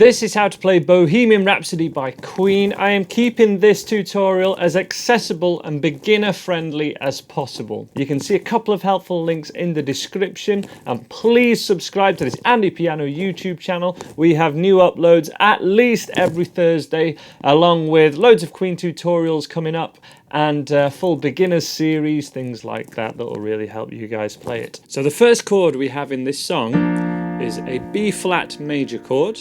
This is how to play Bohemian Rhapsody by Queen. I am keeping this tutorial as accessible and beginner friendly as possible. You can see a couple of helpful links in the description, and please subscribe to this Andy Piano YouTube channel. We have new uploads at least every Thursday, along with loads of Queen tutorials coming up and full beginners series, things like that will really help you guys play it. So the first chord we have in this song is a B flat major chord.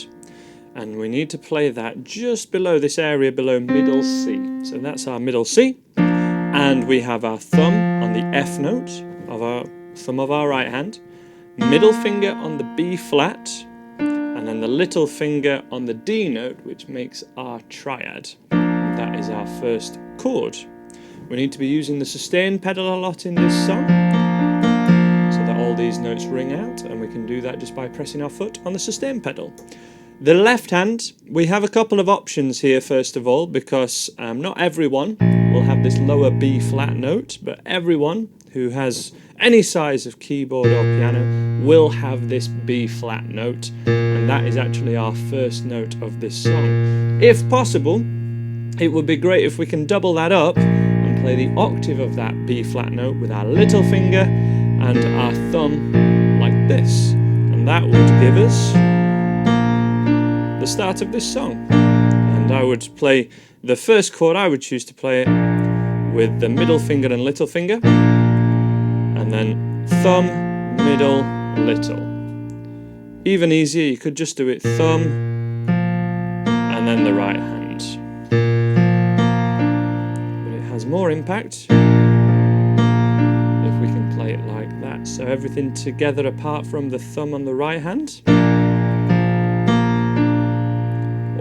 And we need to play that just below this area below middle C. So that's our middle C. And we have our thumb on the F note of our thumb of our right hand, middle finger on the B flat, and then the little finger on the D note, which makes our triad. And that is our first chord. We need to be using the sustain pedal a lot in this song, so that all these notes ring out, and we can do that just by pressing our foot on the sustain pedal. The left hand, we have a couple of options here first of all, because not everyone will have this lower B flat note, but everyone who has any size of keyboard or piano will have this B flat note, and that is actually our first note of this song. If possible, it would be great if we can double that up and play the octave of that B flat note with our little finger and our thumb like this, and that would give us the start of this song. And I would play the first chord, I would choose to play it with the middle finger and little finger, and then thumb, middle, little. Even easier, you could just do it thumb and then the right hand. But it has more impact if we can play it like that. So everything together apart from the thumb on the right hand.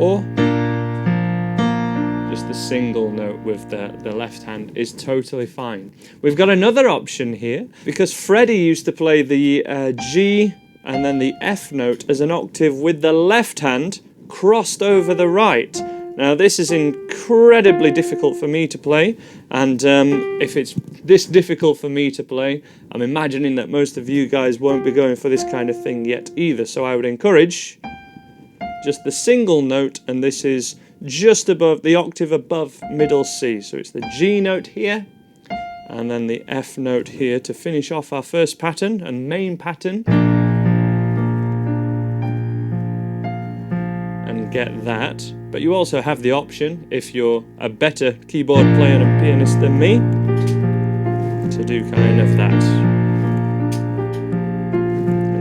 Or just the single note with the left hand is totally fine. We've got another option here, because Freddie used to play the G and then the F note as an octave with the left hand crossed over the right. Now this is incredibly difficult for me to play, and if it's this difficult for me to play, I'm imagining that most of you guys won't be going for this kind of thing yet either, so I would encourage just the single note, and this is just above the octave above middle C. So it's the G note here, and then the F note here to finish off our first pattern and main pattern. And get that. But you also have the option, if you're a better keyboard player and pianist than me, to do kind of that.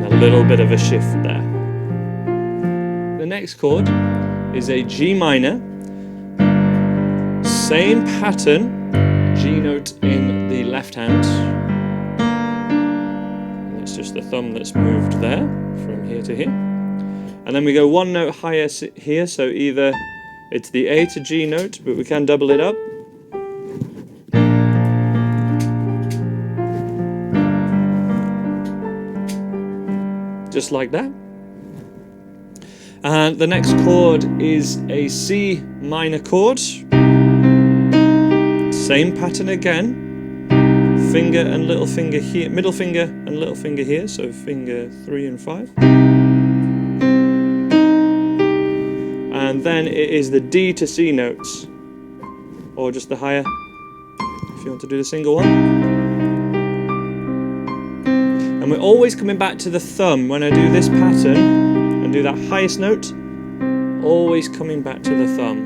And a little bit of a shift there. The next chord is a G minor, same pattern, G note in the left hand, and it's just the thumb that's moved there from here to here, and then we go one note higher here, so either it's the A to G note, but we can double it up, just like that. And the next chord is a C minor chord. Same pattern again. Finger and little finger here, middle finger and little finger here, so finger 3 and 5. And then it is the D to C notes, or just the higher, if you want to do the single one. And we're always coming back to the thumb when I do this pattern. And do that highest note, always coming back to the thumb.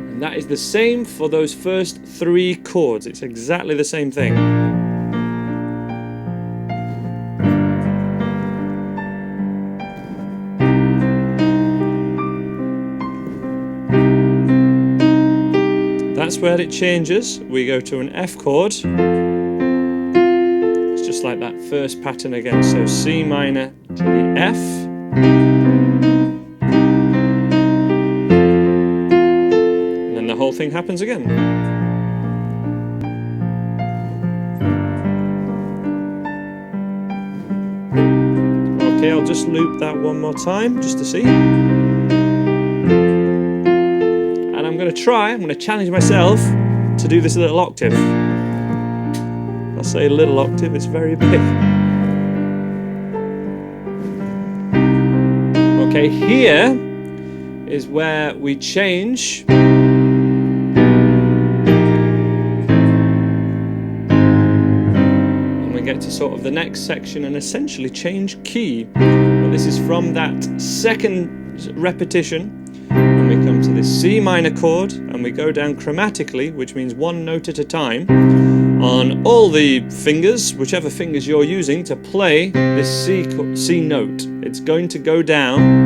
And that is the same for those first 3 chords. It's exactly the same thing. That's where it changes. We go to an F chord. Just like that first pattern again, so C minor to the F, and then the whole thing happens again. Okay, I'll just loop that one more time just to see. And I'm going to challenge myself to do this little octave. I say little octave, it's very big. Okay, here is where we change and we get to sort of the next section and essentially change key. But this is from that second repetition, and we come to this C minor chord and we go down chromatically, which means one note at a time, on all the fingers, whichever fingers you're using to play this C note. It's going to go down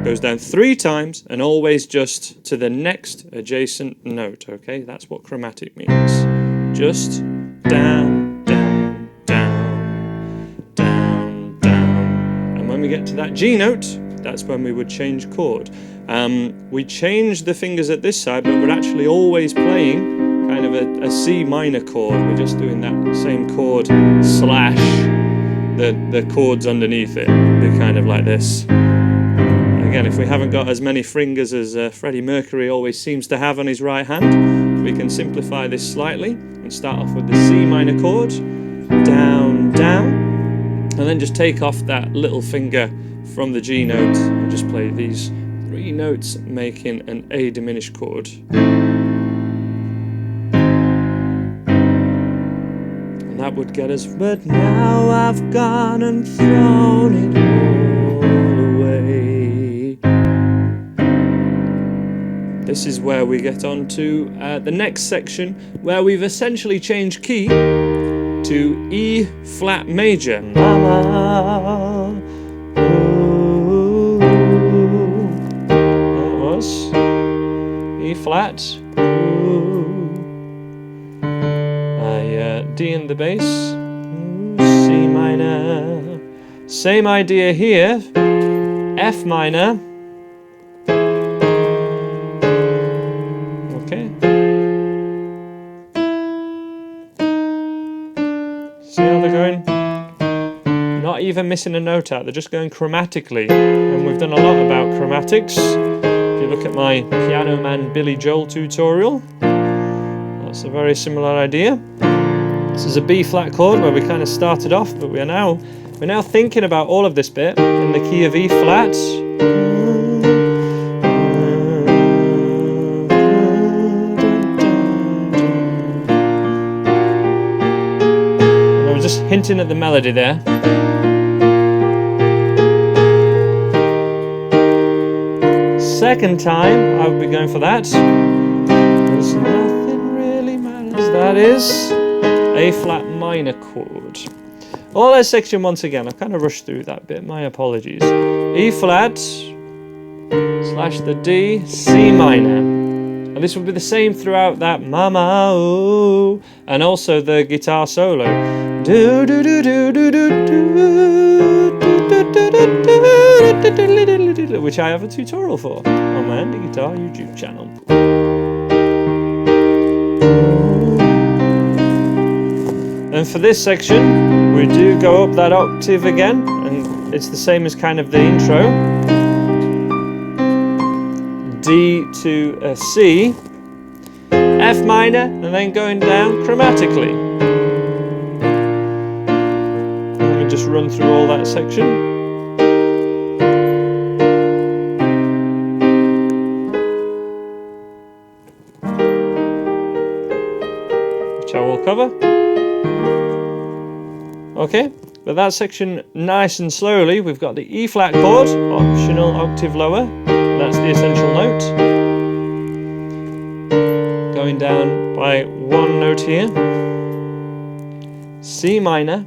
goes down 3 times and always just to the next adjacent note. Okay, that's what chromatic means. Just down, down, down, down, down. And when we get to that G note, that's when we would change chord. We change the fingers at this side, but we're actually always playing kind of a C minor chord. We're just doing that same chord slash the chords underneath it. They're kind of like this. Again, if we haven't got as many fingers as Freddie Mercury always seems to have on his right hand, we can simplify this slightly and start off with the C minor chord, down, down, and then just take off that little finger from the G note and just play these 3 notes making an A diminished chord. And that would get us, but now I've gone and thrown it all away. This is where we get on to the next section, where we've essentially changed key to E flat major. Mama, ooh, that was E flat, ooh, D in the bass, C minor. Same idea here, F minor. Okay. See how they're going? Not even missing a note out, they're just going chromatically. And we've done a lot about chromatics. If you look at my Piano Man Billy Joel tutorial, that's a very similar idea. This is a B flat chord where we kind of started off, but we're now thinking about all of this bit in the key of E flat. Just hinting at the melody there. Second time, I would be going for that. There's nothing really matters. That is A flat minor chord. All that section once again. I've kind of rushed through that bit. My apologies. E flat slash the D, C minor. And this will be the same throughout that mama ooh, and also the guitar solo. Do do do do do do do, which I have a tutorial for on my Andy Guitar YouTube channel. And for this section, we do go up that octave again, and it's the same as kind of the intro. D to a C, F minor, and then going down chromatically. Let me just run through all that section. Which I will cover. Okay, but that section nice and slowly. We've got the E flat chord, optional octave lower. That's the essential note. Going down by 1 note here. C minor,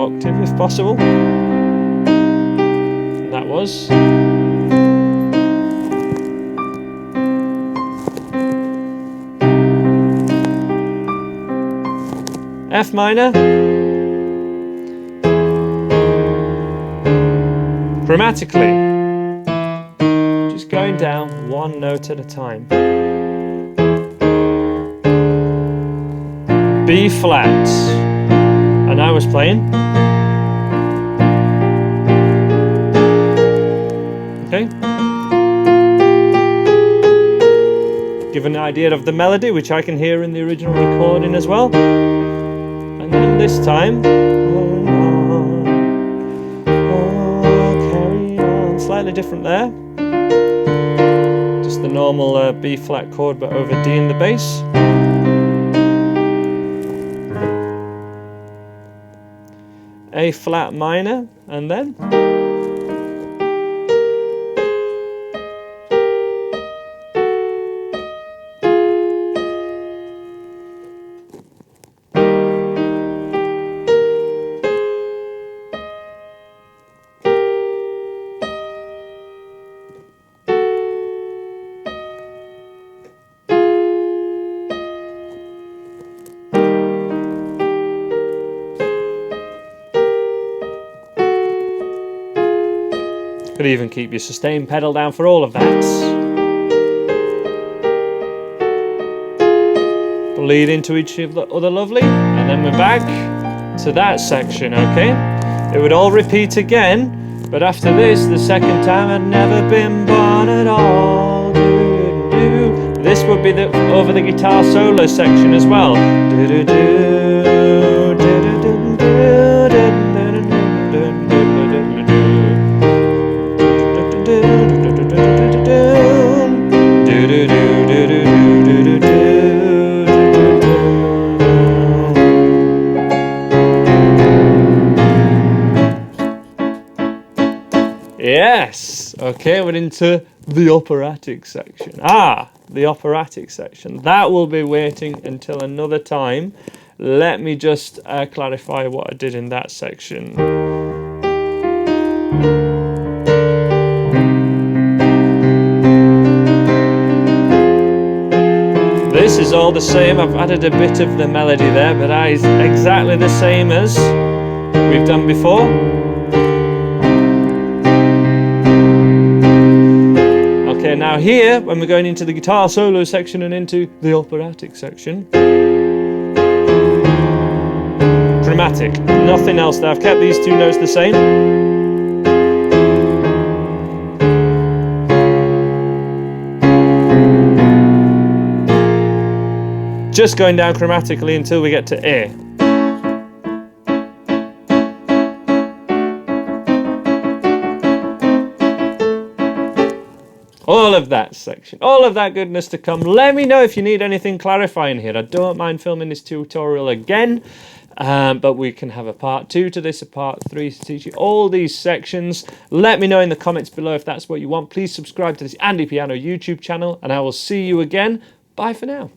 octave if possible. That was. F minor. Chromatically. Going down 1 note at a time. B flat. And I was playing. Okay. Give an idea of the melody, which I can hear in the original recording as well. And then this time, carry on. Slightly different there. Just the normal B flat chord, but over D in the bass. A flat minor, and then could even keep your sustain pedal down for all of that. Bleed into each other lovely, and then we're back to that section, okay? It would all repeat again, but after this, the second time, I'd never been born at all. This would be over the guitar solo section as well. Yes! Okay, we're into the operatic section. The operatic section. That will be waiting until another time. Let me just clarify what I did in that section. This is all the same. I've added a bit of the melody there, but that is exactly the same as we've done before. Okay, now here, when we're going into the guitar solo section and into the operatic section, chromatic, nothing else there. I've kept these two notes the same. Just going down chromatically until we get to A. All of that section, all of that goodness to come. Let me know if you need anything clarifying here. I don't mind filming this tutorial again, but we can have a part 2 to this, a part 3 to teach you all these sections. Let me know in the comments below if that's what you want. Please subscribe to this Andy Piano YouTube channel, and I will see you again. Bye for now.